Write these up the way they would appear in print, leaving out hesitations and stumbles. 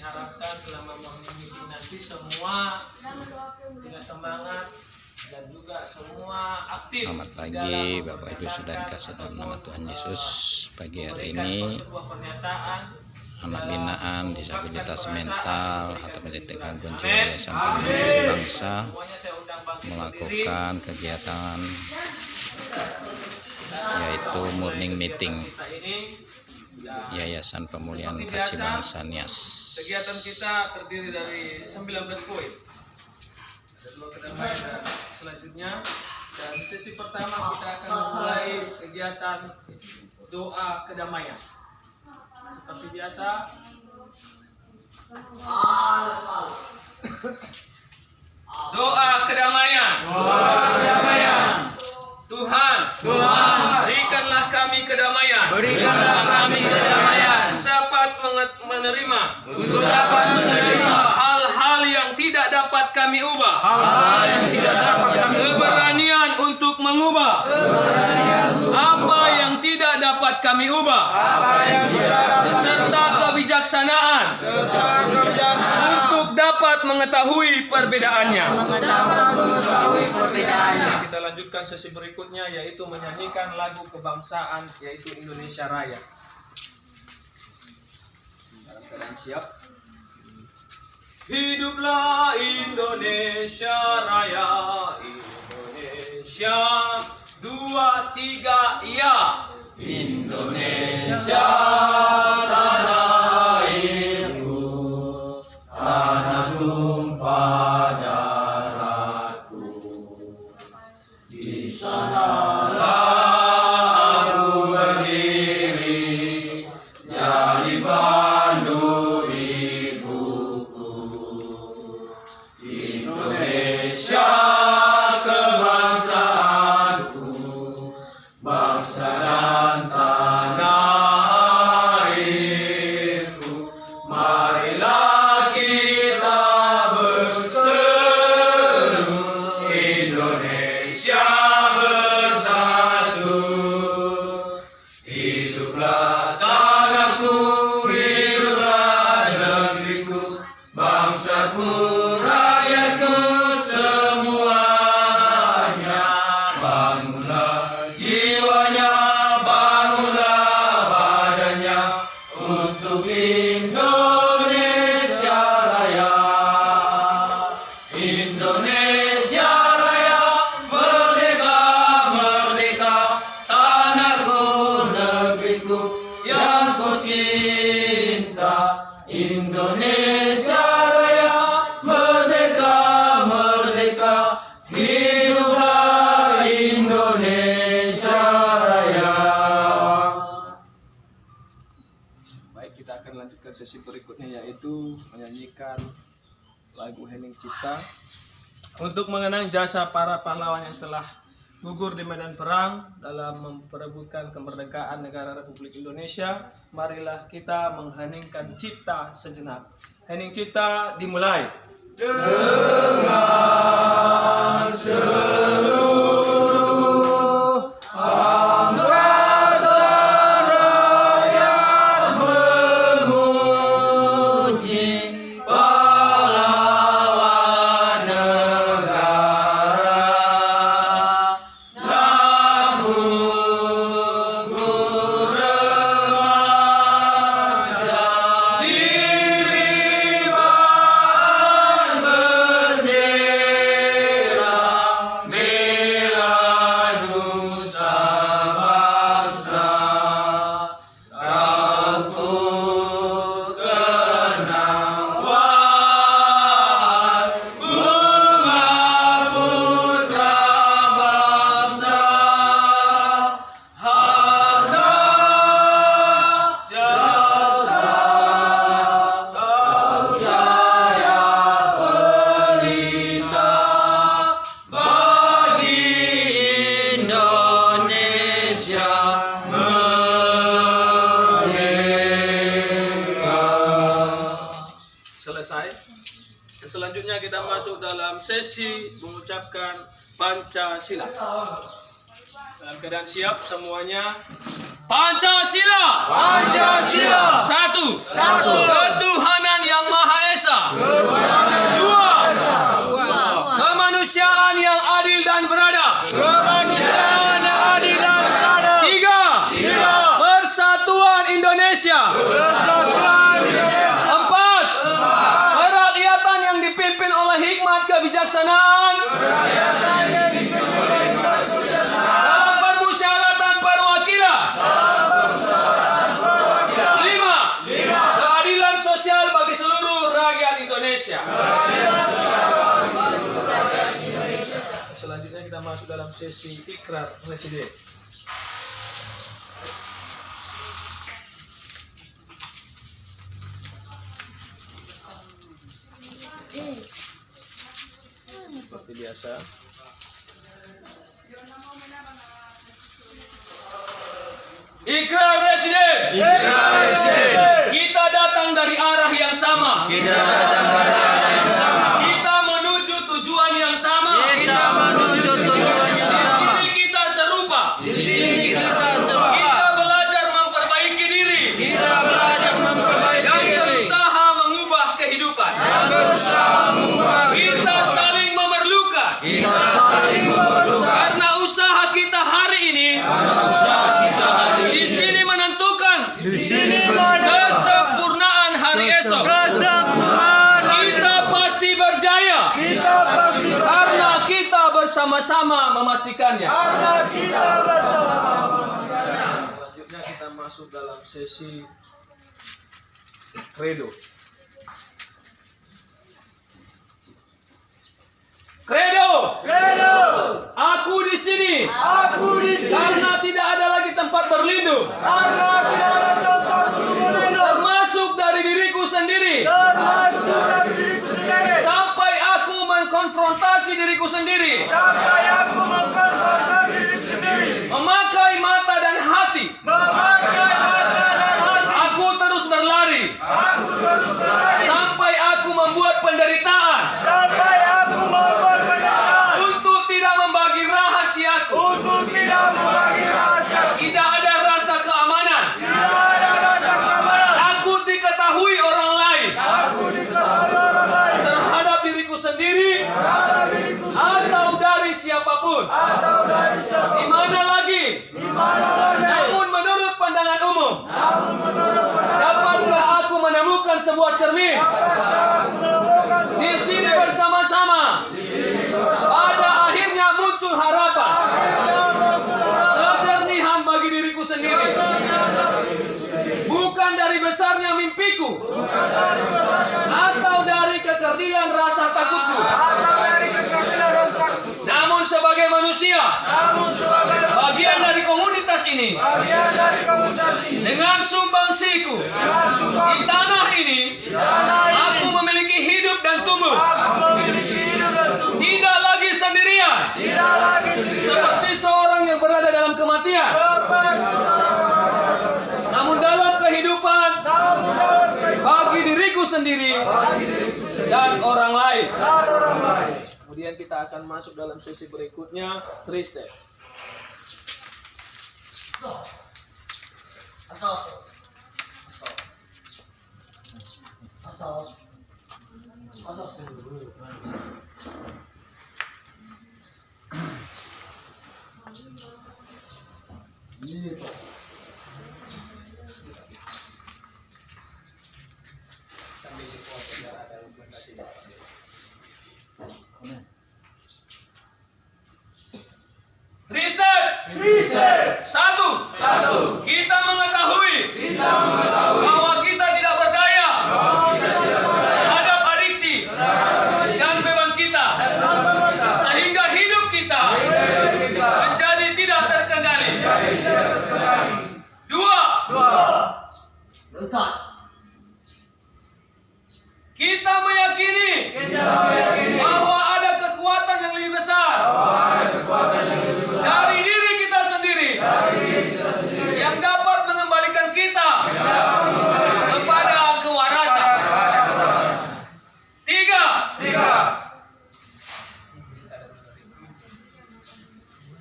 diharapkan selama morning meeting nanti semua dengan semangat dan juga semua aktif. Selamat pagi Bapak Ibu Saudara kasih dalam nama Tuhan Yesus. Pagi hari ini anak binaan disabilitas mental atau pendidik gangguan jiwa Yayasan Pemuda Bangsa melakukan kegiatan yaitu morning meeting Yayasan Pemulihan Kasih Bangsa NIAS. Kegiatan kita terdiri dari 19 poin. Ada 2 kedamaian selanjutnya, dan sesi pertama kita akan memulai kegiatan doa kedamaian. Seperti biasa, doa kedamaian. Tuhan, berikanlah kami kedamaian. Untuk dapat menerima hal-hal yang tidak dapat kami ubah. Keberanian untuk mengubah apa yang tidak dapat kami ubah. Serta kebijaksanaan untuk dapat mengetahui perbedaannya. Kita lanjutkan sesi berikutnya, yaitu menyanyikan lagu kebangsaan, yaitu Indonesia Raya. Dalam keadaan siap. Hiduplah Indonesia Raya, Indonesia 2, 3 ya. Indonesia tanah airku, tanah tumpah darahku. Di sanalah aku berdiri, jadi pandu ibuku. Indonesia kebangsaanku, bangsa dan tanah airku. Marilah kita berseru, Indonesia bersatu. Hiduplah tanahku, hiduplah negeriku, bangsaku, rakyatku semuanya. Bangunlah jiwanya, bangunlah badannya untuk Indonesia Raya. Indonesia Raya, merdeka, merdeka, tanahku, negeriku yang ku cinta. Indonesia Raya, merdeka, merdeka, hiduplah Indonesia Raya. Baik, kita akan lanjutkan sesi berikutnya, yaitu menyanyikan lagu Hening Cipta untuk mengenang jasa para pahlawan yang telah gugur di medan perang dalam memperebutkan kemerdekaan negara Republik Indonesia. Marilah kita mengheningkan cipta sejenak. Hening Cipta dimulai. Dengan seluruh angkatan rakyat memuji pahlawan negara. Namun gugur remaja, diriman bendera merah nusa bangsa. Takut kenang wahai bunga putra bangsa. Harga jasa tak jaya pelita bagi Indonesia merdeka. Selesai. Selanjutnya kita masuk dalam sesi mengucapkan Pancasila. Dalam keadaan siap semuanya. Pancasila. Satu. Ketuhanan yang Maha kebijaksanaan dalam permusyawaratan perwakilan. 5. Keadilan sosial bagi seluruh rakyat Indonesia. Selanjutnya kita masuk dalam sesi ikrar Presiden. Seperti biasa. Ikrar Presiden. Kita datang dari arah yang sama. Kita menuju tujuan yang sama. Di sini kita serupa. Kita belajar memperbaiki diri. Dan berusaha mengubah kehidupan. Kita saling memerlukan. Karena usaha kita hari ini di sini menentukan kesempurnaan hari esok. Kita pasti berjaya karena kita bersama-sama memastikannya. Selanjutnya kita masuk dalam sesi kredo. Kredo. Aku di sini. Karena tidak ada lagi tempat berlindung. Termasuk dari diriku sendiri. Sampai aku mengkonfrontasi diriku sendiri. Memakai mata dan hati. Aku terus berlari. Sampai aku membuat penderitaan. Untuk tidak membagi rahasiaku. Tidak ada rasa keamanan. Aku diketahui orang lain. Terhadap diriku sendiri. Atau dari siapapun. Di mana lagi? Namun menurut pandangan umum. Dapatkah aku menemukan sebuah cermin? Di sini bersama-sama. Pada akhirnya muncul harapan. Kejernihan bagi diriku sendiri. Bukan dari besarnya mimpiku. Atau dari kekerdilan rasa takutku. Namun sebagai manusia. Bagian dari komunitas ini. Dengan sumbangsiku. Di tanah ini. Aku memiliki hidup dan tumbuh. Tidak lagi sendirian. Seperti seorang yang berada dalam kematian. Namun dalam kehidupan bagi diriku sendiri dan orang lain. Kemudian kita akan masuk dalam sesi berikutnya, 3 step. Satu. Kita mengetahui bahwa kita tidak berdaya terhadap adiksi dan beban kita, sehingga hidup kita menjadi tidak terkendali. 2. Kita meyakini bahwa ada kekuatan yang lebih besar dari diri kita sendiri yang dapat mengembalikan kita kepada kewarasan. 3.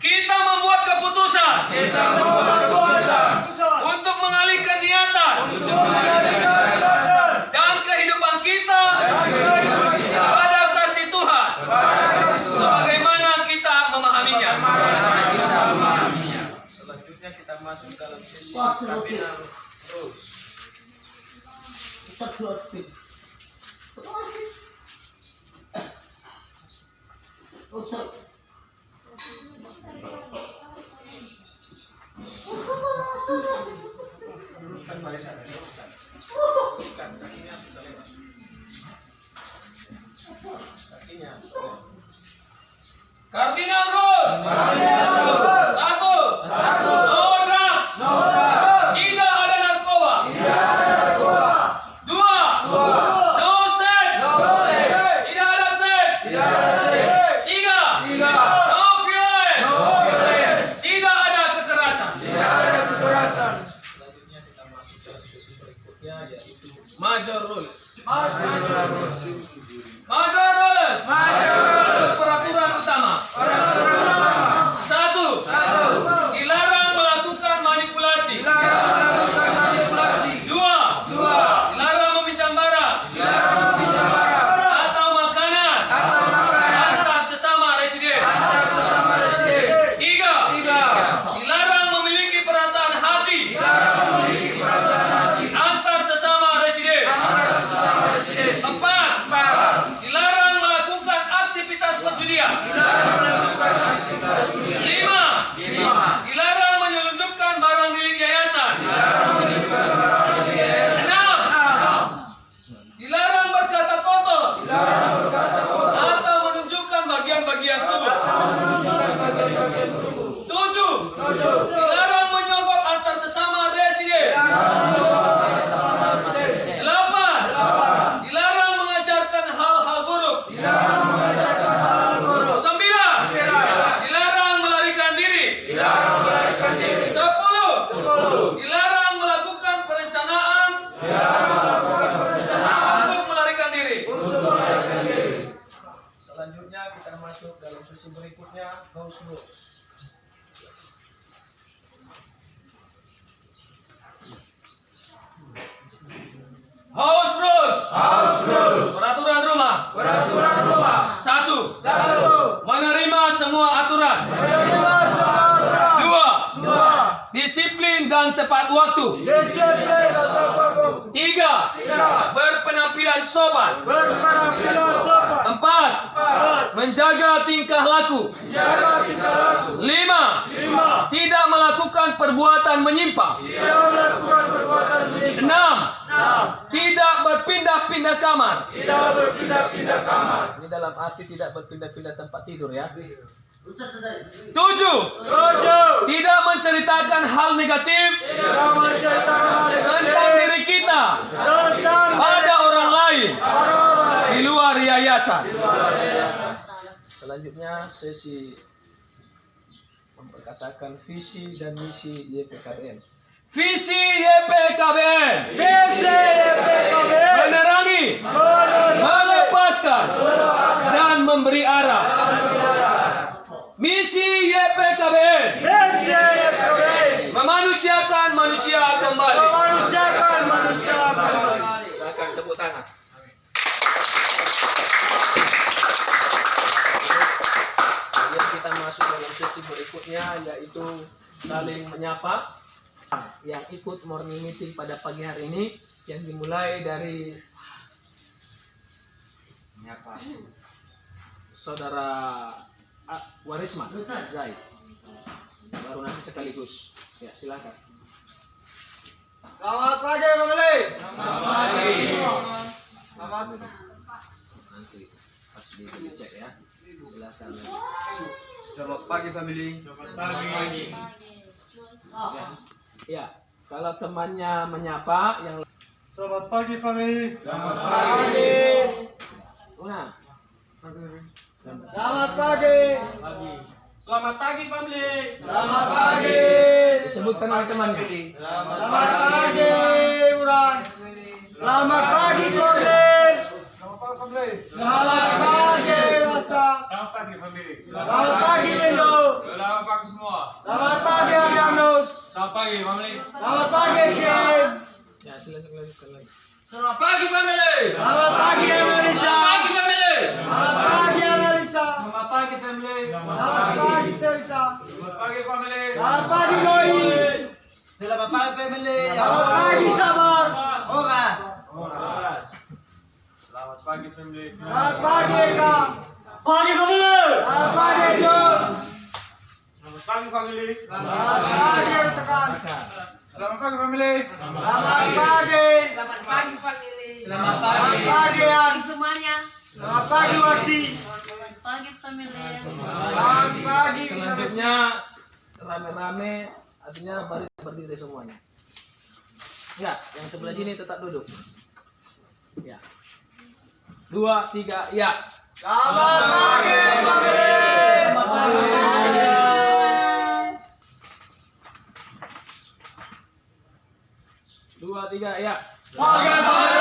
Kita membuat keputusan untuk mengalihkan niatan dan kehidupan kita pada kasih Tuhan sebagaimana kita memahaminya. Selanjutnya kita masuk dalam sesi kardinal rules. Luruskan barisannya, luruskan. Luruskan, kakinya bisa lewat. Kakinya. Cardinal Rose. Satu. No drugs. Tidak ada narkoba. Dua. No sex. Tidak ada seks. Tiga. No violence. Tidak ada kekerasan. Selanjutnya kita masuk ke sesi berikutnya, yaitu major rules. Major rules. Peraturan utama. Satu. Dilarang melakukan manipulasi. Dua. Dilarang meminjam barang atau makanan antar sesama residen. Tiga. Dilarang memiliki perasaan hati antar sesama residen. Empat. Dilarang melakukan aktivitas perjudian. Lima. Dilarang menyelundupkan barang milik yayasan. Enam. Dilarang berkata kotor atau menunjukkan bagian-bagian tubuh. Tujuh. Dilarang menyogok antar sesama residen. Delapan. Dilarang mengajarkan hal-hal buruk. Sembilan. Dilarang melarikan diri. Sepuluh. Dilarang melakukan perencanaan untuk melarikan diri. Selanjutnya kita masuk dalam sesi berikutnya, house rules. House rules. Peraturan rumah. Satu. Menerima semua aturan. Dua. Disiplin dan tepat waktu. Tiga. Berpenampilan sopan. Empat. Menjaga tingkah laku. Lima. Tidak melakukan perbuatan menyimpang. Enam. Tidak berpindah-pindah kamar. Ini dalam arti tidak berpindah-pindah tempat tidur ya. Tujuh. Tidak menceritakan hal negatif tentang diri kita pada orang lain di luar yayasan. Selanjutnya sesi memperkatakan visi dan misi YPKBN. Visi YPKBN. Menerangi, melepaskan, dan memberi arah. Misi YPKBN. Memanusiakan manusia kembali. Silakan tepuk tangan. Kemudian kita masuk dalam sesi berikutnya, yaitu saling menyapa. Yang ikut morning meeting pada pagi hari ini yang dimulai dari saudara Warisma Zaid, baru nanti sekaligus ya, silakan. Selamat pagi family. Nanti pas dicek ya, silakan. Selamat pagi family. Ya, kalau temannya menyapa yang Selamat pagi family. Una. Selamat pagi. Selamat pagi family. Selamat pagi. Disebutkan oleh temannya. Selamat pagi Uran. Selamat pagi Kornel. Selamat pagi Rasa. Selamat pagi family. Selamat pagi Indo. Selamat pagi semua. Selamat pagi Arianus. Selamat pagi family. Selamat pagi Kim. Ya, silakan lanjutkan lagi. Selamat pagi family. Selamat pagi Analisa. Pagi family. Selamat pagi Analisa. Selamat pagi family. Selamat pagi Teresa. Selamat pagi family. Selamat pagi Noi. Selamat pagi family. Selamat pagi Sabar. Oras. Selamat pagi family. Selamat pagi Eka. Pagi family. Selamat family. Selamat pagi rekan. Selamat pagi family. Selamat pagi. Selamat pagi family. Selamat pagi Yan. Semuanya. Selamat pagi Wati. Selamat pagi family. Selamat pagi. Selanjutnya rame-rame, artinya baris berdiri semuanya. Ya, yang sebelah sini tetap duduk. Ya. 2, 3, ya. Selamat pagi family. Selamat pagi. 2, 3, ya. Selamat pagi.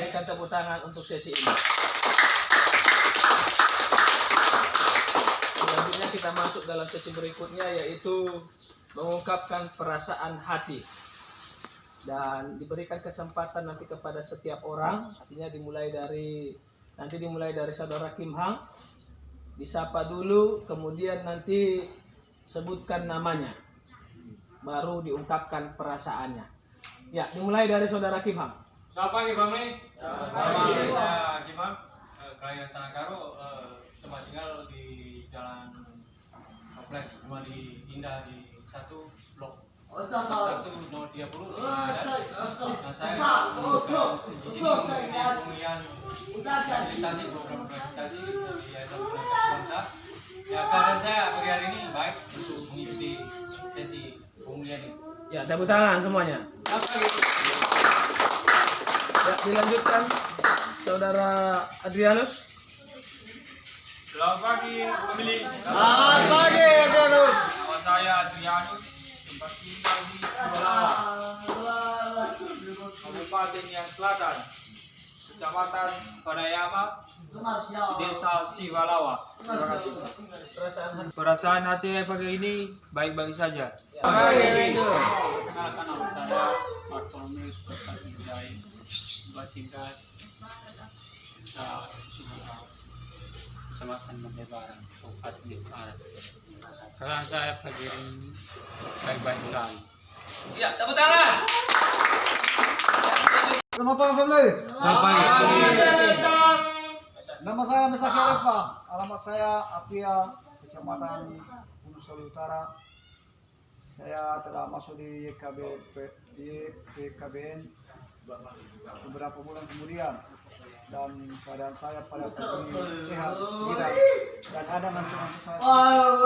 Berikan tepuk tangan untuk sesi ini. Selanjutnya kita masuk dalam sesi berikutnya, yaitu mengungkapkan perasaan hati. Dan diberikan kesempatan nanti kepada setiap orang, artinya dimulai dari saudara Kim Hang, disapa dulu, kemudian nanti sebutkan namanya, baru diungkapkan perasaannya. Ya, dimulai dari saudara Kim Hang. Selamat pagi family. Saya Kimang, kelahiran Tanah Karo, tempat tinggal di Jalan Kompleks Rumah di Indah di 1 blok 1 nomor 30. Dan saya di sini pemilihan presentasi program presentasi di Yayasan Bangsa. Ya, keadaan saya pagi hari ini baik untuk mengikuti sesi pemulihan ini. Ya, tepuk tangan semuanya. Ya, dilanjutkan saudara Adrianus. Selamat pagi family. Selamat pagi Adrianus. Nama saya Adrianus, tempat tinggal di Sibalawa, Kabupaten Nias Selatan, Kecamatan Padayama, Desa Sibalawa. Terima kasih. Perasaan hati saya pagi ini baik-baik saja. Perkenalkan nama saya Bartolomeus Berkatindai, Batindat, Desa Sumberau, Kecamatan Mandebaran, Kabupaten Jepara. Perasaan saya pagi ini baik-baik sekali. Ya, tepuk tangan. Selamat pagi family. Selamat pagi. Nama saya Mesaki Refa. Alamat saya Apia, Kecamatan Gunung Soli Utara. Saya telah masuk di YKBN beberapa bulan kemudian, dan keadaan saya pada hari ini sehat, tidak, dan ada mantu-mantu saya.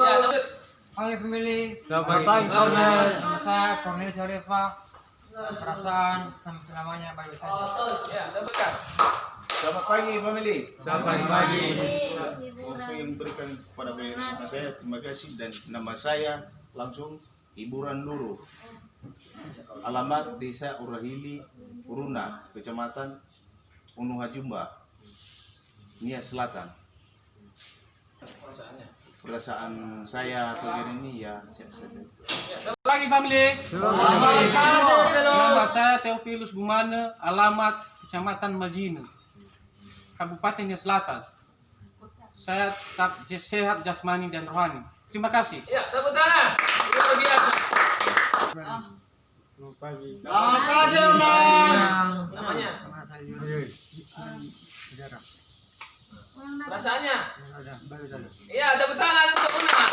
Ya, tepuk. Pagi family. Selamat pagi. Nama saya Cornelis Orefa. Perasaan sampai selamanya baik saja. Ya, tepukkan. Selamat pagi family. Selamat pagi. Apa yang diberikan kepada saya, terima kasih. Dan nama saya langsung Hiburan Luru. Alamat Desa Urahili, Uruna, Kecamatan Unuhajumba, Nias Selatan. Perasaan saya pagi ini ya sehat saja. Pagi family. Nama saya Teofilus Gumane, alamat Kecamatan Majine, Kabupaten Nias Selatan. Saya tetap sehat jasmani dan rohani. Terima kasih. Ya, tepuk tangan. Luar biasa. Selamat pagi Unang. Namanya? Perasaannya? Iya, tepuk tangan untuk Unang.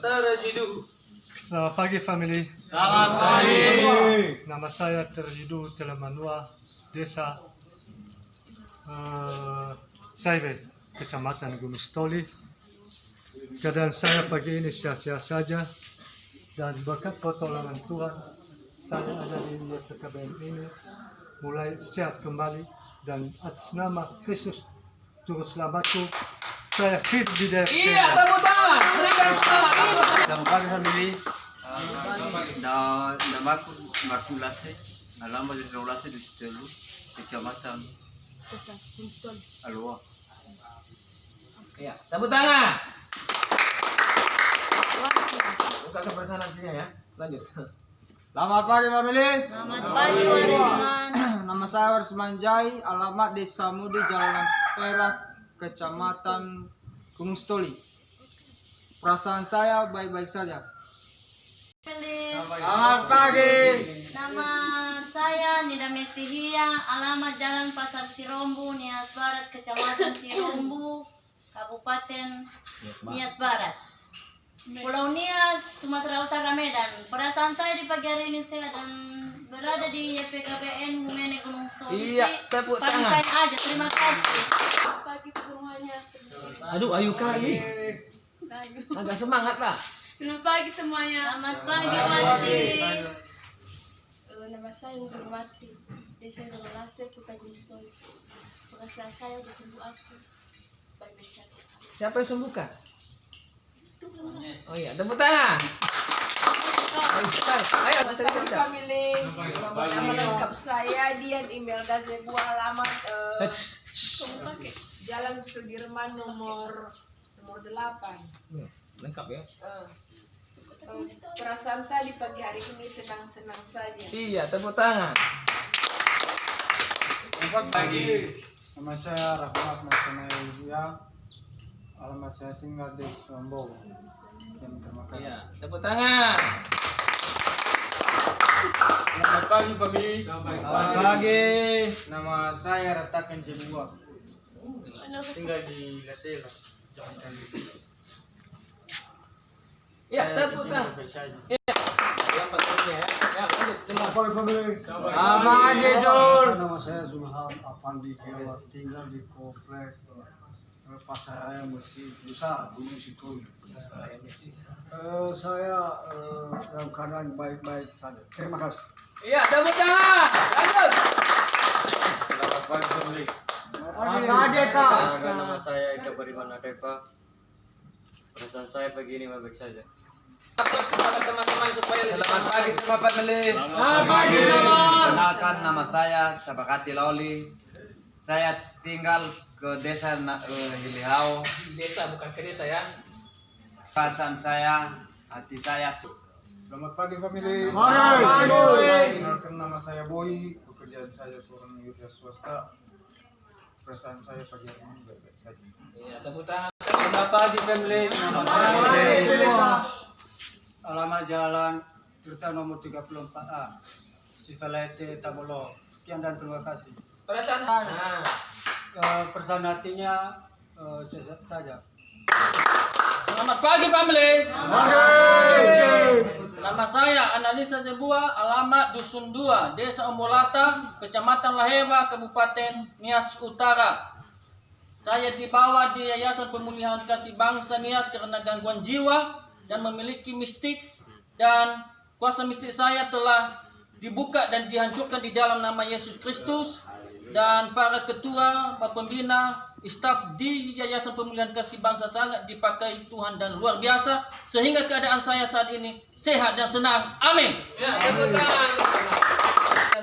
Tersidu. Selamat pagi family. Selamat pagi. Nama saya Terjidu Telemanua, Desa Saive, Kecamatan Gunung Stoli. Keadaan saya pagi ini sehat-sehat saja, dan berkat pertolongan Tuhan saya ada di YKBN ini mulai sehat kembali, dan atas nama Kristus Juru Selamatku saya hidup di daerah. Iya, tepuk tangan. Berikan selamat. Selamat pagi family. Nama aku Markulase, alamat di Rolase di Telu, Kecamatan Alwa. Iya, tepuk tangan. Buka kebersamaan nantinya ya. Lanjut. Selamat pagi family. Selamat pagi Warisman. Nama saya Warisman Jai, alamat Desa Mudi, Jalan Perak, Kecamatan Gunung Stoli. Perasaan saya baik-baik saja. Family. Selamat pagi. Nama saya Ida Mesihia, alamat Jalan Pasar Sirombu, Nias Barat, Kecamatan Sirombu, Kabupaten Nias Barat, Pulau Nias, Sumatera Utara, Medan. Perasaan saya di pagi hari ini saya dan berada di YPKBN Humene Gunung Stoli. Iya, tepuk tangan. Pantai aja, terima kasih. Pagi semuanya. Aduh, ayu kali. Agak semangat lah. Selamat pagi semuanya. Selamat pagi, Wati. Nama saya Nurmati. Desa Dolase, Kota Gunung Stoli. Perasaan saya disembuh aku. Baik saja. Siapa yang sembuhkan? Oh iya, tepuk tangan. Ayo, cerita. Family, nama lengkap saya Dian Imelda Zebua, alamat Jalan Sudirman nomor 8. Lengkap ya. Perasaan saya di pagi hari ini senang-senang saja. Iya, tepuk tangan. Selamat pagi. Nama saya Rahmat Masanaya. Alamat saya tinggal di Sombong. Terima kasih. Iya, tepuk tangan. Selamat pagi, family. Selamat pagi. Nama saya Ratakan Jemua. Tinggal di Laselas. Iya, tepuk tangan. Iya. Yang pertama ya. Ya, lanjut. Selamat pagi, Jul. Nama saya Zulham Apandi Kiawat, tinggal di kompleks Pasar Raya Masjid Besar Gunung Sitoli. Saya dalam keadaan baik-baik saja. Terima kasih. Iya, tepuk tangan. Lanjut. Selamat pagi, family. Selamat pagi, Kak. Nama saya Eka Bariman Adeva. Perasaan saya pagi ini baik saja. Aplaus kepada teman-teman supaya lebih Selamat pagi semua family. Selamat pagi semua. Kenalkan nama saya Sabakati Loli. Saya tinggal ke desa Hilihau. desa bukan ke desa ya. Perasaan saya, hati saya. Selamat pagi, family. Selamat pagi. Kenalkan nama saya Boy. Pekerjaan saya seorang wira swasta. Perasaan saya pagi hari ini baik-baik saja. Iya, tepuk tangan. Selamat pagi family. Alamat Jalan Tirta nomor 34A, Sivalete Tabolo. Sekian dan terima kasih. Perasaan. Nah, Perasaan hatinya saja. Selamat pagi family. Nama saya Analisa Zebua, alamat Dusun 2, Desa Ombolata, Kecamatan Laheba, Kabupaten Nias Utara. Saya dibawa di Yayasan Pemulihan Kasih Bangsa Nias karena gangguan jiwa dan memiliki mistik, dan kuasa mistik saya telah dibuka dan dihancurkan di dalam nama Yesus Kristus. Dan para ketua, pembina, staf di Yayasan Pemulihan Kasih Bangsa sangat dipakai Tuhan dan luar biasa, sehingga keadaan saya saat ini sehat dan senang. Amin. ya, tepuk tangan.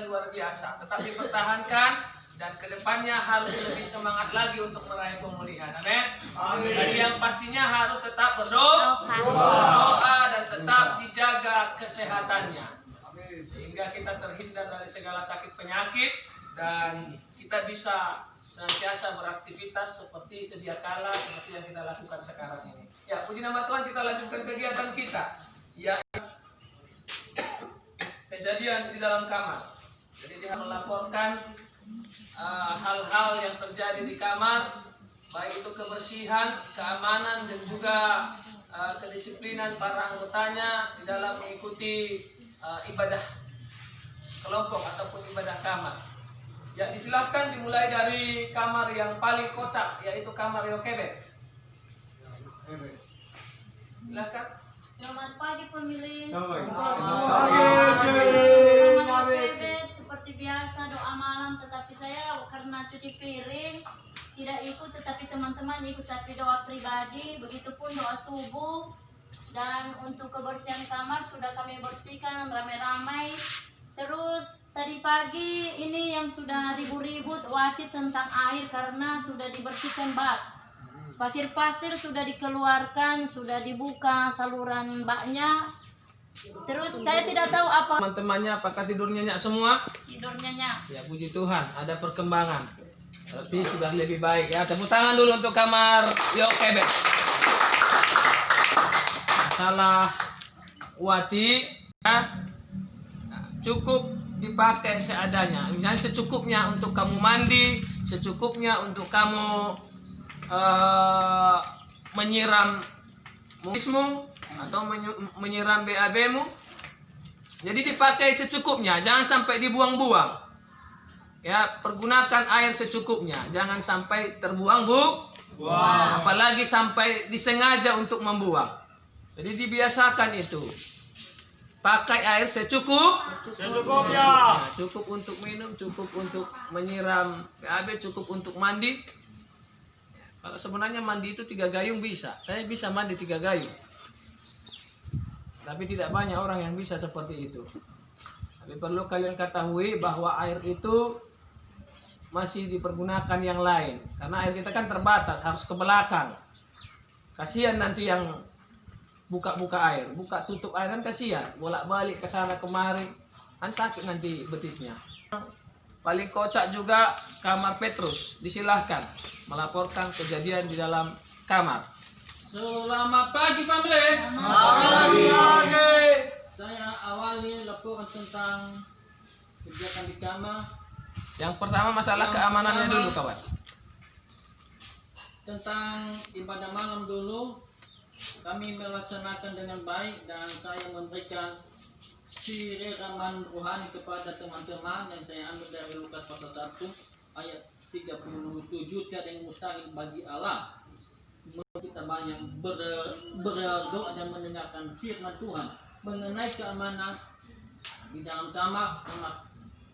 Luar biasa. Tetap dipertahankan dan kedepannya harus lebih semangat lagi untuk meraih pemulihan. Amin. Dan yang pastinya harus tetap berdoa dan tetap dijaga kesehatannya, sehingga kita terhindar dari segala sakit penyakit dan kita bisa senantiasa beraktivitas seperti sedia kala, seperti yang kita lakukan sekarang ini. Ya, puji nama Tuhan, kita lanjutkan kegiatan kita. Ya, kejadian di dalam kamar. Jadi dia melaporkan hal-hal yang terjadi di kamar, baik itu kebersihan, keamanan, dan juga kedisiplinan para anggotanya di dalam mengikuti ibadah kelompok ataupun ibadah kamar. Ya, disilahkan dimulai dari kamar yang paling kocak, yaitu kamar Yokebet. Silakan. Selamat pagi pemilih. Selamat Yokebet, seperti biasa doa malam, tetapi saya karena cuci piring tidak ikut, tetapi teman-teman ikut, tapi doa pribadi, begitupun doa subuh. Dan untuk kebersihan kamar sudah kami bersihkan ramai-ramai. Terus tadi pagi ini yang sudah ribut-ribut Wati tentang air karena sudah dibersihkan bak. Pasir-pasir sudah dikeluarkan, sudah dibuka saluran baknya. Terus saya tidak tahu apa Teman-temannya apakah tidur nyenyak semua? tidur nyenyak. Ya, puji Tuhan, ada perkembangan. Tapi sudah lebih baik ya. Tepuk tangan dulu untuk kamar Yokebet. Masalah Wati ya, cukup dipakai seadanya. Misalnya secukupnya untuk kamu mandi, secukupnya untuk kamu menyiram muismu atau menyiram BAB-mu. Jadi dipakai secukupnya, jangan sampai dibuang-buang. Ya, pergunakan air secukupnya, jangan sampai terbuang, Bu. Wow. Apalagi sampai disengaja untuk membuang. Jadi dibiasakan itu. Pakai air secukupnya. Nah, cukup untuk minum, cukup untuk menyiram BAB, cukup untuk mandi. Kalau sebenarnya mandi itu 3 gayung bisa. Saya bisa mandi 3 gayung. Tapi tidak banyak orang yang bisa seperti itu. Tapi perlu kalian ketahui bahwa air itu masih dipergunakan yang lain. Karena air kita kan terbatas, harus ke belakang. Kasihan nanti yang buka-buka air, buka tutup air kan kasihan. Bolak-balik ke sana kemari, kan sakit nanti betisnya. Paling kocak juga kamar Petrus. Disilahkan melaporkan kejadian di dalam kamar. Selamat pagi, family. Selamat pagi. Saya awali laporan tentang kegiatan di kamar. Yang pertama masalah keamanannya dulu, kawan. Tentang ibadah malam dulu, kami melaksanakan dengan baik dan saya memberikan siraman rohani kepada teman-teman yang saya ambil dari Lukas pasal 1 ayat 37. Tiada yang mustahil bagi Allah. Kita banyak berdoa dan mendengarkan firman Tuhan mengenai keamanan di dalam kamar. Kamar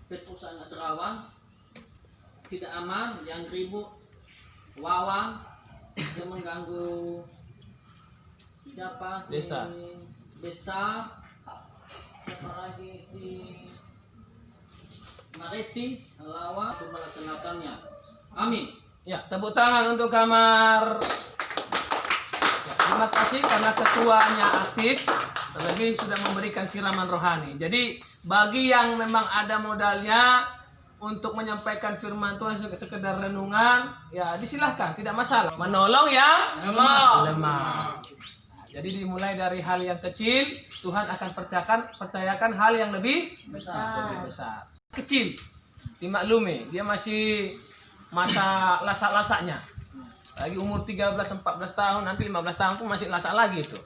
Petrus sangat rawan, tidak aman, yang ribut, wawan, yang mengganggu siapa si Desta, siapa lagi si Mareti, Lawa untuk melaksanakannya. Amin. Ya, tepuk tangan untuk kamar. Ya, terima kasih karena ketuanya aktif, terlebih sudah memberikan siraman rohani. Jadi bagi yang memang ada modalnya untuk menyampaikan firman Tuhan sekedar renungan, ya disilahkan, tidak masalah. Menolong yang lemah. Jadi dimulai dari hal yang kecil, Tuhan akan percayakan hal yang lebih besar. Kecil, dimaklumi, dia masih masa lasak-lasaknya. Lagi umur 13-14 tahun, nanti 15 tahun pun masih lasak lagi itu.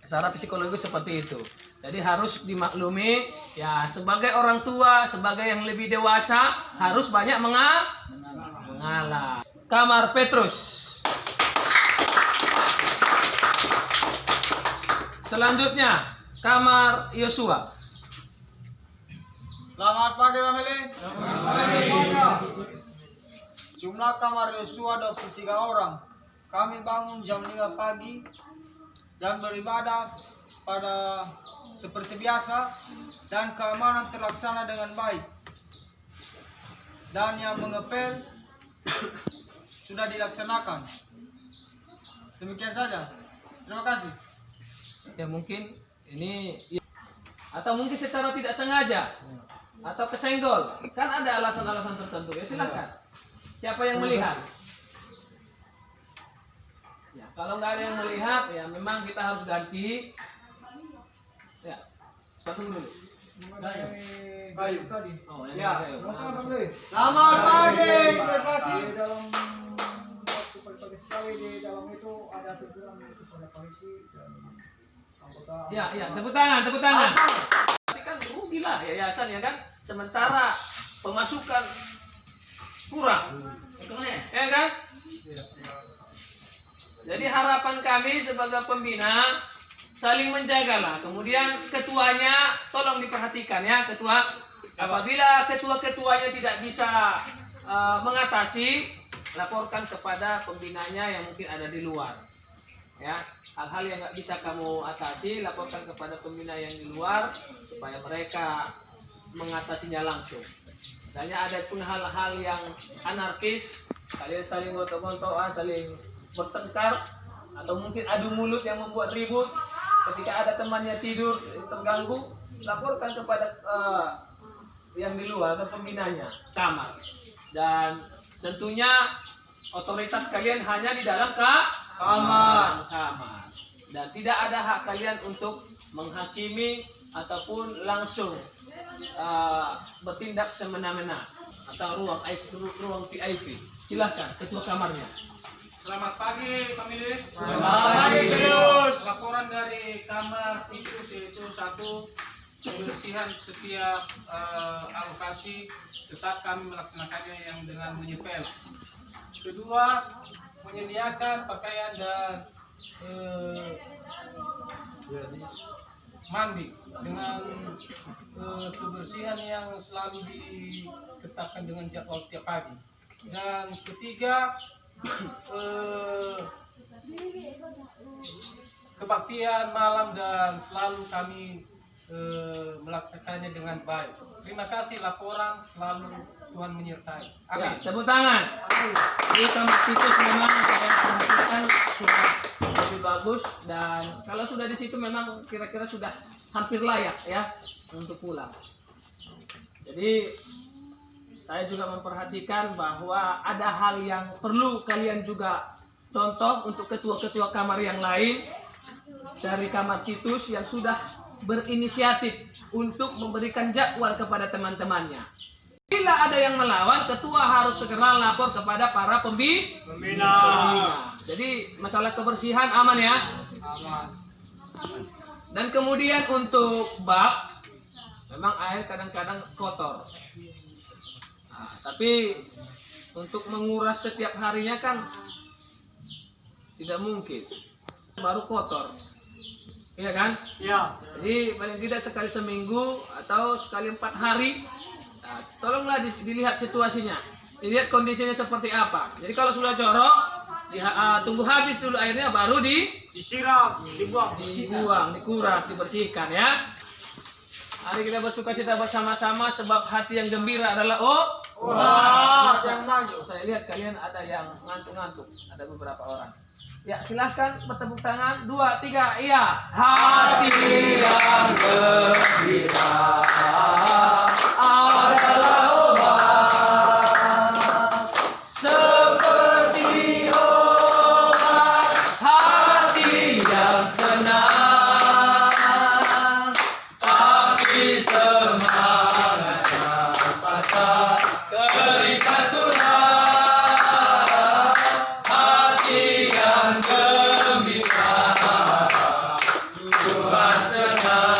Secara psikologis seperti itu. Jadi harus dimaklumi, ya sebagai orang tua, sebagai yang lebih dewasa, harus banyak mengalah. Kamar Petrus. Selanjutnya, kamar Yosua. Selamat pagi, family. Jumlah kamar Yosua 23 orang. Kami bangun jam 5 pagi dan beribadah pada seperti biasa dan keamanan terlaksana dengan baik. Dan yang mengepel sudah dilaksanakan. Demikian saja. Terima kasih. Ya mungkin ini atau mungkin secara tidak sengaja atau kesenggol, kan ada alasan-alasan tertentu, ya silakan. Siapa yang melihat? Ya, kalau nggak ada yang melihat, ya memang kita harus ganti. Ya, satu dulu. Bayu tadi. Oh, ya. Selamat pagi. Dalam waktu pagi sekali di dalam itu ada teguran kepada polisi dan anggota. Ya, tepuk tangan. Tapi kan rugilah yayasan ya kan, sementara pemasukan kurang, ya kan? Jadi harapan kami sebagai pembina saling menjagalah. Kemudian ketuanya tolong diperhatikan ya, ketua. Apabila ketua-ketuanya tidak bisa mengatasi, laporkan kepada pembinanya yang mungkin ada di luar. Ya, hal-hal yang nggak bisa kamu atasi, laporkan kepada pembina yang di luar supaya mereka mengatasinya langsung. Misalnya ada pun hal-hal yang anarkis, kalian saling gontok-gontokan, saling bertengkar, atau mungkin adu mulut yang membuat ribut. Ketika ada temannya tidur terganggu, laporkan kepada yang di luar atau pembinanya kamar. Dan tentunya otoritas kalian hanya di dalam kamar. Dan tidak ada hak kalian untuk menghakimi ataupun langsung bertindak semena-mena atau ruang VIP. Silahkan ketua kamarnya. Selamat pagi pemilih. Selamat pagi, Serius. Laporan dari kamar tikus yaitu 1, pembersihan setiap alokasi tetap kami melaksanakannya yang dengan menyepel. 2, menyediakan pakaian dan mandi dengan kebersihan yang selalu ditetapkan dengan jadwal tiap pagi. Dan 3, kebaktian malam dan selalu kami melaksanakannya dengan baik. Terima kasih laporan, selalu Tuhan menyertai. Amin. Ya, tepuk tangan. Ini kamar tikus memang saya perhatikan sudah lebih bagus, dan kalau sudah di situ memang kira-kira sudah hampir layak ya untuk pulang. Jadi saya juga memperhatikan bahwa ada hal yang perlu kalian juga contoh untuk ketua-ketua kamar yang lain dari kamar titus yang sudah berinisiatif untuk memberikan jadwal kepada teman-temannya. Bila ada yang melawan, ketua harus segera lapor kepada para pembina. Jadi masalah kebersihan aman ya? Aman. Dan kemudian untuk bak, memang air kadang-kadang kotor. Nah, tapi untuk menguras setiap harinya kan tidak mungkin. Baru kotor. Iya kan? Iya. Jadi paling tidak sekali seminggu atau sekali 4 hari. Nah, tolonglah dilihat situasinya. Dilihat kondisinya seperti apa. Jadi kalau sudah jorok, tunggu habis dulu airnya baru disiram, dibuang, dikuras, dibersihkan ya. Mari kita bersuka cita bersama-sama sebab hati yang gembira adalah yang maju. Saya lihat kalian ada yang ngantuk-ngantuk, ada beberapa orang. Ya, silahkan bertepuk tangan. 2, 3, iya. Hati yang gembira adalah obat, seperti obat hati yang senang, tapi semangatnya patah terikat tulang. Hati yang gembira Tuhan senang.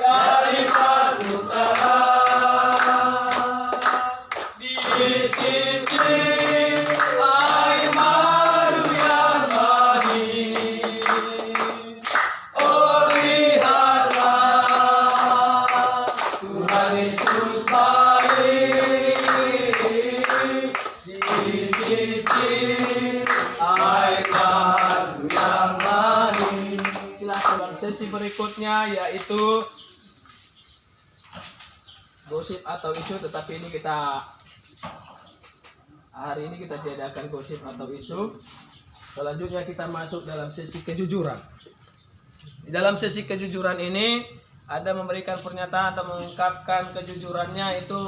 Dari batu utara dititip air madu yang manis. Oh lihatlah Tuhan Yesus baik, dititip air madu yang manis. Silakan sesi berikutnya yaitu gosip atau isu, tetapi ini hari ini kita tiadakan gosip atau isu. Selanjutnya kita masuk dalam sesi kejujuran. Di dalam sesi kejujuran ini ada memberikan pernyataan atau mengungkapkan kejujurannya itu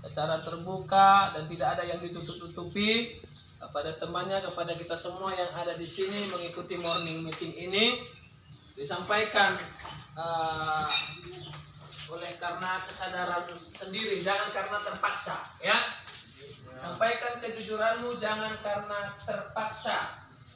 secara terbuka dan tidak ada yang ditutup-tutupi kepada temannya, kepada kita semua yang ada di sini mengikuti morning meeting ini. Disampaikan oleh karena kesadaran sendiri, jangan karena terpaksa ya. Sampaikan kejujuranmu jangan karena terpaksa.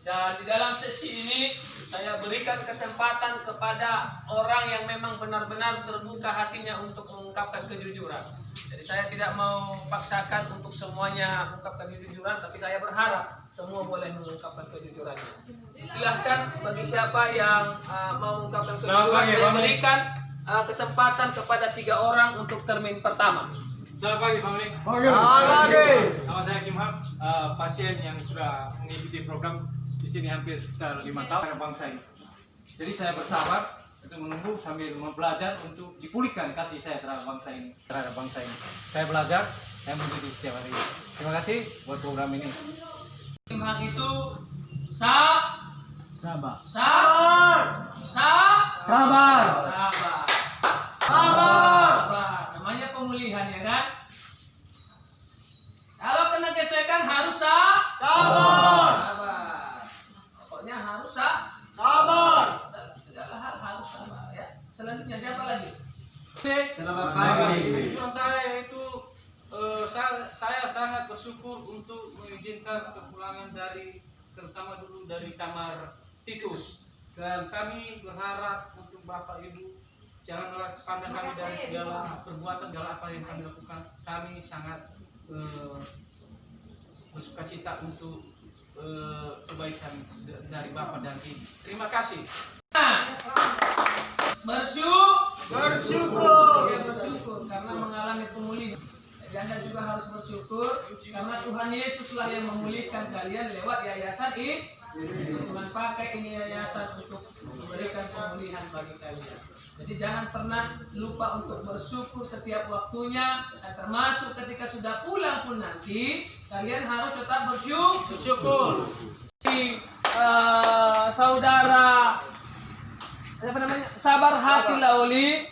Dan di dalam sesi ini saya berikan kesempatan kepada orang yang memang benar-benar terbuka hatinya untuk mengungkapkan kejujuran. Jadi saya tidak mau paksakan untuk semuanya mengungkapkan kejujuran, tapi saya berharap semua boleh mengungkapkan kejujurannya. Silahkan bagi siapa yang mau mengungkapkan kejujuran, saya berikan kesempatan kepada 3 orang untuk termin pertama. Selamat pagi, family. Nama saya Kim Hap, pasien yang sudah mengikuti program di sini hampir sekitar 5 tahun terhadap bangsa ini. Jadi saya bersabar untuk menunggu sambil belajar untuk dipulihkan kasih saya terhadap bangsa ini. Saya belajar, saya mengikuti setiap hari. Terima kasih buat program ini. Kim Hap itu sabar. Namanya pemulihan ya kan? Kalau kena gesekan harus sabar. Pokoknya harus sabar. Segala hal harus sabar ya. Selamat pagi. Tujuan saya itu saya sangat bersyukur untuk mengizinkan kepulangan terutama dulu dari kamar Titus, dan kami berharap untuk Bapak Ibu jangan pandang kami dari segala perbuatan, segala apa yang kami lakukan. Kami sangat bersukacita untuk kebaikan dari Bapak dan Ibu. Terima kasih. Bersyukur karena mengalami pemulihan. Anda juga harus bersyukur karena Tuhan Yesuslah yang memulihkan kalian lewat yayasan ini. Tuhan pakai ini yayasan untuk memberikan pemulihan bagi kalian. Jadi jangan pernah lupa untuk bersyukur setiap waktunya, termasuk ketika sudah pulang pun nanti kalian harus tetap bersyukur. Saudara Sabar Hati Lauli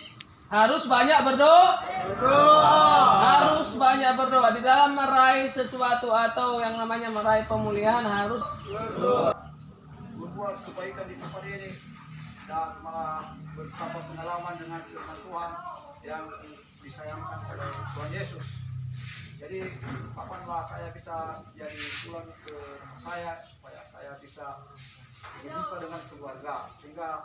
harus banyak berdoa. Harus banyak berdoa di dalam meraih sesuatu atau yang namanya meraih pemulihan harus berdoa. Berbuat kebaikan di tempat ini dan malah bertambah pengalaman dengan firman Tuhan yang disayangkan oleh Tuhan Yesus. Jadi kapanlah saya bisa jadi pulang ke rumah saya supaya saya bisa berjumpa dengan keluarga, sehingga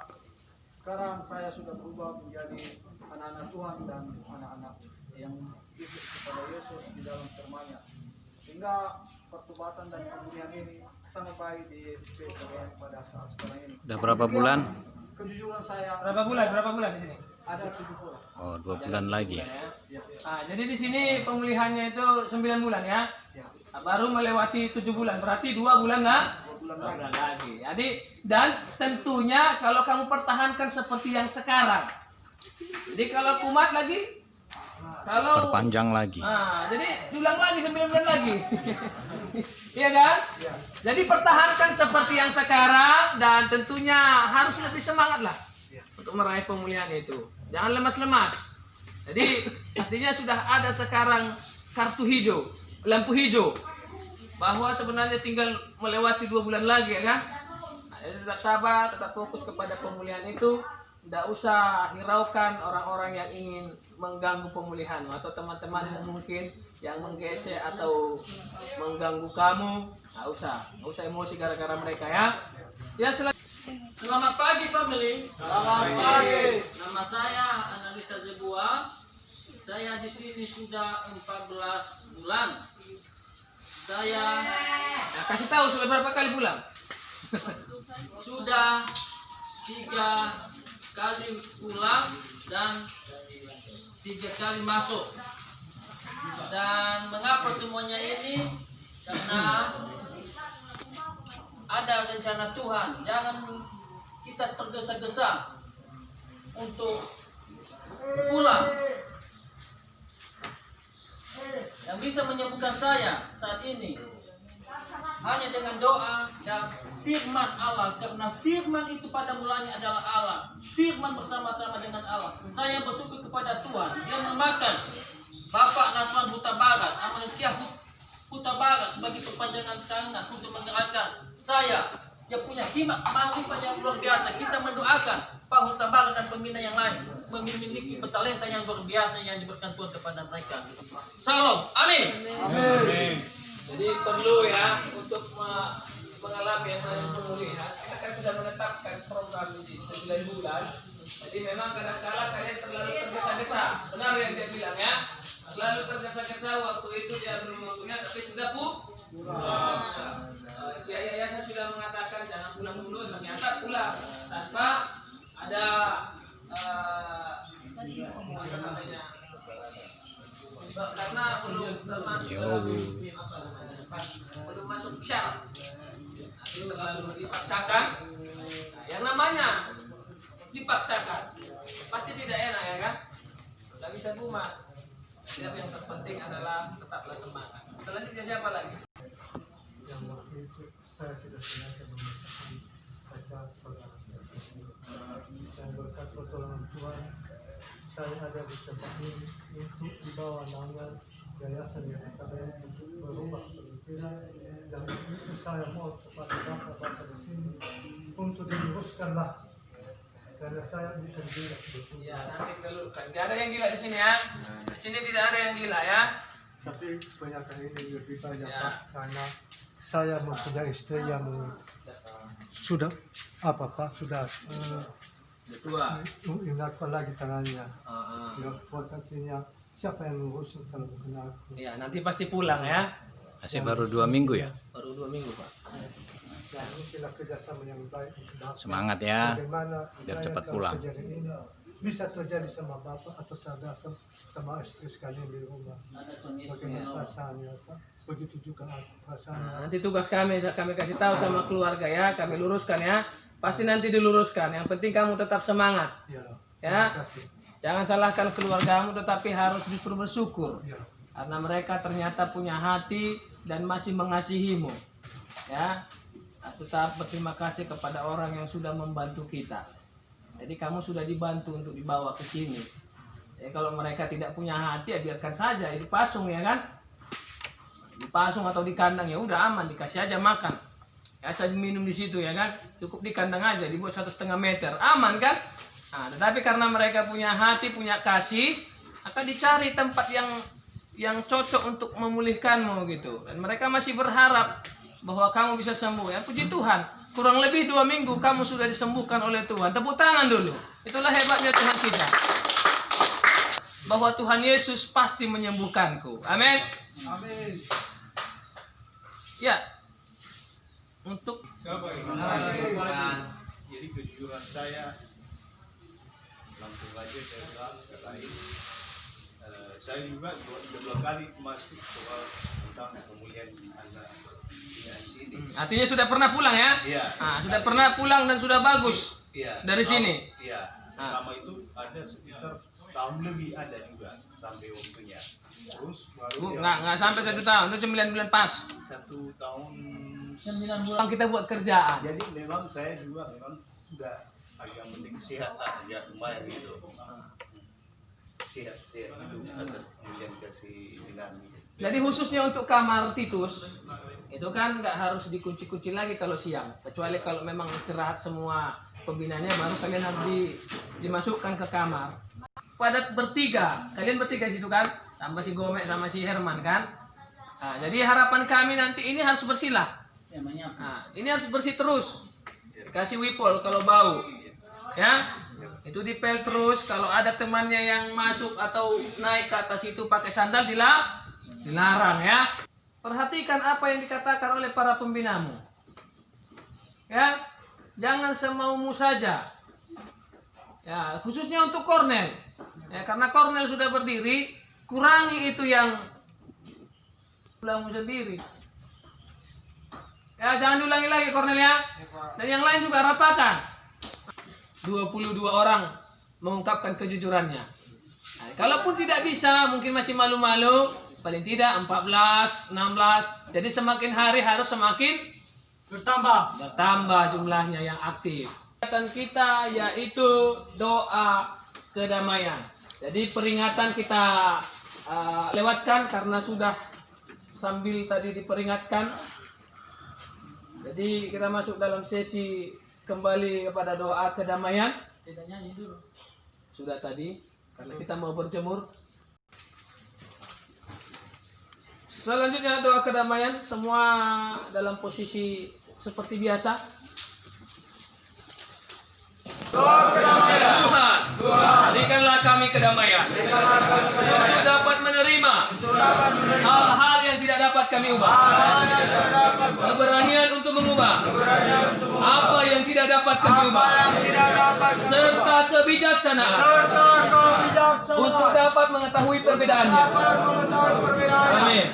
sekarang saya sudah berubah menjadi anak-anak Tuhan dan anak-anak yang ikut kepada Yesus di dalam firman-Nya, sehingga pertobatan dan pemulihan ini sangat baik di PKBN pada saat sekarang ini. Udah berapa bulan? Kejujuran saya. Berapa bulan di sini? Ada 7 bulan. Oh, 2 bulan lagi. Nah, jadi di sini pemulihannya itu 9 bulan ya. Nah, baru melewati 7 bulan, berarti 2 bulan lah. 2 bulan lagi. Jadi dan tentunya kalau kamu pertahankan seperti yang sekarang. Jadi kalau kumat lagi, kalau perpanjang lagi. Nah, jadi diulang lagi 9 bulan lagi. Iya kan? Jadi pertahankan seperti yang sekarang dan tentunya harus lebih semangat lah untuk meraih pemulihan itu. Jangan lemas-lemas. Jadi artinya sudah ada sekarang kartu hijau, lampu hijau, bahwa sebenarnya tinggal melewati 2 bulan lagi ya kan? Nah, tetap sabar, tetap fokus kepada pemulihan itu. Tidak usah hiraukan orang-orang yang ingin mengganggu pemulihan atau teman-teman yang mungkin yang menggesek atau mengganggu kamu. Nggak usah emosi gara-gara mereka ya. Selamat pagi family. Selamat pagi. Nama saya Analisa Zebua. Saya di sini sudah 14 bulan. Saya kasih tahu sudah berapa kali pulang? Sudah 3 kali pulang dan 3 kali masuk. Dan mengapa semuanya ini? Karena ada rencana Tuhan. Jangan kita tergesa-gesa untuk pulang. Yang bisa menyembuhkan saya saat ini hanya dengan doa dan firman Allah, karena firman itu pada mulanya adalah Allah. Firman bersama-sama dengan Allah. Saya bersyukur kepada Tuhan yang memakan Bapak Naswan Huta Barat, Amaniskia Huta Barat sebagai perpanjangan tangan untuk menggerakkan saya yang punya hikmat makrifat yang luar biasa. Kita mendoakan Pak Huta Barat dan pembina yang lain memiliki talenta yang luar biasa yang diberikan Tuhan kepada mereka. Salam, amin. Amin. Jadi perlu ya untuk mengalami yang namanya pemulihan. Kita kan sudah menetapkan program ini 9 bulan. Jadi memang kadang-kala kalian terlalu tergesa-gesa. Benar yang dia bilang ya. Terlalu tergesa-gesa waktu itu dia belum waktunya, tapi sudah pulang. Yayasan sudah mengatakan jangan pulang dulu, ternyata pulang tanpa ada karena belum termasuk belum masuk syarat, nanti terlalu dipaksakan. Nah, yang namanya dipaksakan pasti tidak enak ya kan, tidak bisa kumat. Setiap yang terpenting adalah tetaplah semangat. Selanjutnya siapa lagi? Yang waktu itu saya tidak sengaja membacakan baca saudara saya. Dan berkat pertolongan Tuhan, saya ada di tempat ini untuk dibawa naungan yayasan yang KBN untuk merubah pemikiran, dan itu saya mohon kepada bapak-bapak di sini untuk diluruskanlah Karena saya bukan gila sebetulnya. Ya, nanti kalau tidak ada yang gila di sini ya. Di sini tidak ada yang gila ya. Tapi kebanyakan ini lebih banyak Pak, karena saya mempunyai istri yang sudah tua. Ingat lagi tangannya. Ya, buat artinya siapa yang ngurusin kalau bukan aku? Ya, nanti pasti pulang ya. Masih baru 2 minggu ya. Baru 2 minggu Pak. Dan mungkinlah kerjasama yang baik untuk Bapak. Semangat ya, Bagaimana biar saya cepat kalau pulang. kejadian ini bisa terjadi sama Bapak atau sama istri sekalian di rumah. Bagaimana perasaannya Pak? Begitu juga perasaannya. Nanti tugas kami kasih tahu sama keluarga ya, kami luruskan ya. Pasti nanti diluruskan. Yang penting kamu tetap semangat. Ya. Jangan salahkan keluargamu, tetapi harus justru bersyukur. Karena mereka ternyata punya hati dan masih mengasihimu. Ya. Tetap berterima kasih kepada orang yang sudah membantu kita. Jadi kamu sudah dibantu untuk dibawa ke sini. Kalau mereka tidak punya hati, ya biarkan saja dipasung ya kan. Dipasung atau di kandang ya udah aman, dikasih aja makan. Asal minum di situ ya kan. Cukup di kandang aja, dibuat 1,5 meter, aman kan? Nah, tetapi karena mereka punya hati, punya kasih, akan dicari tempat yang cocok untuk memulihkanmu gitu. Dan mereka masih berharap bahwa kamu bisa sembuh ya. Puji Tuhan, kurang lebih 2 minggu kamu sudah disembuhkan oleh Tuhan. Tepuk tangan dulu. Itulah hebatnya Tuhan kita, bahwa Tuhan Yesus pasti menyembuhkanku. Amin. Amin. Ya. Untuk jadi kejujuran saya langsung aja saya bilang ke lain. Saya juga 2 kali masuk soal tentang pemulihan anak sini. Artinya sudah pernah pulang ya? Iya. Nah, sudah pernah pulang dan sudah bagus. Iya. Dari sini. Iya. Pertama itu ada sekitar setahun lebih ada juga sampai waktunya. Terus baru nggak sampai 1 tahun, itu 9 bulan pas. 1 tahun 9 bulan kita buat kerjaan. Jadi memang saya juga memang sudah agak penting sehat aja lumayan gitu. Sehat itu atas kemudian kasih dinami. Jadi khususnya untuk kamar Titus itu kan nggak harus dikunci-kunci lagi kalau siang, kecuali kalau memang istirahat semua pembinanya baru kalian harus dimasukkan ke kamar. Pada bertiga, kalian bertiga situ kan, tambah si Gomek sama si Herman kan. Nah, jadi harapan kami nanti ini harus bersilah. Nah, ini harus bersih terus. Kasih wipol kalau bau, ya. Itu dipel terus. Kalau ada temannya yang masuk atau naik ke atas itu pakai sandal dilarang ya. Perhatikan apa yang dikatakan oleh para pembinamu. Ya, jangan semaumu saja. Ya, khususnya untuk Kornel. Ya, karena Kornel sudah berdiri, kurangi itu yang ulangmu sendiri. Ya, jangan diulangi lagi Kornel ya. Dan yang lain juga ratakan. 22 orang mengungkapkan kejujurannya. Nah, kalaupun tidak bisa, mungkin masih malu-malu, paling tidak 14, 16. Jadi semakin hari harus semakin bertambah jumlahnya yang aktif. Kegiatan kita yaitu doa kedamaian. Jadi peringatan kita lewatkan karena sudah sambil tadi diperingatkan. Jadi kita masuk dalam sesi kembali kepada doa kedamaian. Kita nyanyi dulu. Sudah tadi, karena kita mau berjemur. Selanjutnya doa kedamaian, semua dalam posisi seperti biasa. Doa kedamaian. Tuhan, berikanlah kami kedamaian untuk dapat menerima hal-hal yang tidak dapat kami ubah, keberanian untuk mengubah apa yang tidak dapat kami ubah, serta kebijaksanaan untuk dapat mengetahui perbedaannya. Amin.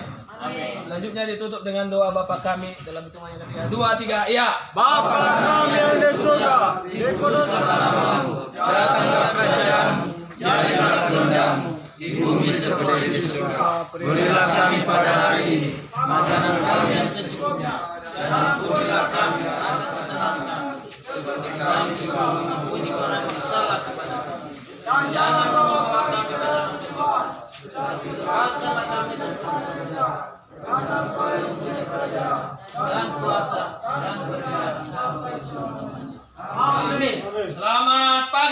Selanjutnya ditutup dengan doa Bapa kami dalam hitungan yang ketiga. 2, 3, ya. Bapa kami yang di surga, dikuduskanlah namamu, datanglah kerajaanmu, jadilah kehendakmu di bumi seperti di surga. Berilah kami pada hari ini makanan kami yang secukupnya, dan ampunilah kami atas kesalahan kami, seperti kami juga mengampuni orang yang salah kepada kami. Dan jangan membawa kami ke dalam cobaan, tetapi lepaskanlah kami dari penjara. Karena Engkau yang punya kerajaan dan kuasa dan kemuliaan sampai selamanya. Amin. Selamat pagi.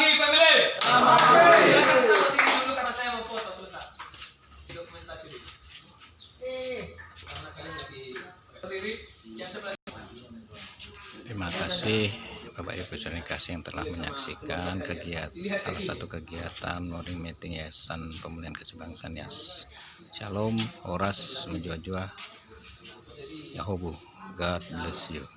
sini. Karena kalian lagi sendiri yang sebelah. Terima kasih Bapak Ibu saudara kasih yang telah menyaksikan salah satu kegiatan morning meeting Yayasan Pemulihan Kasih Bangsaan Yas. Shalom, Horas, Menjua-jua, Yahobu. God bless you.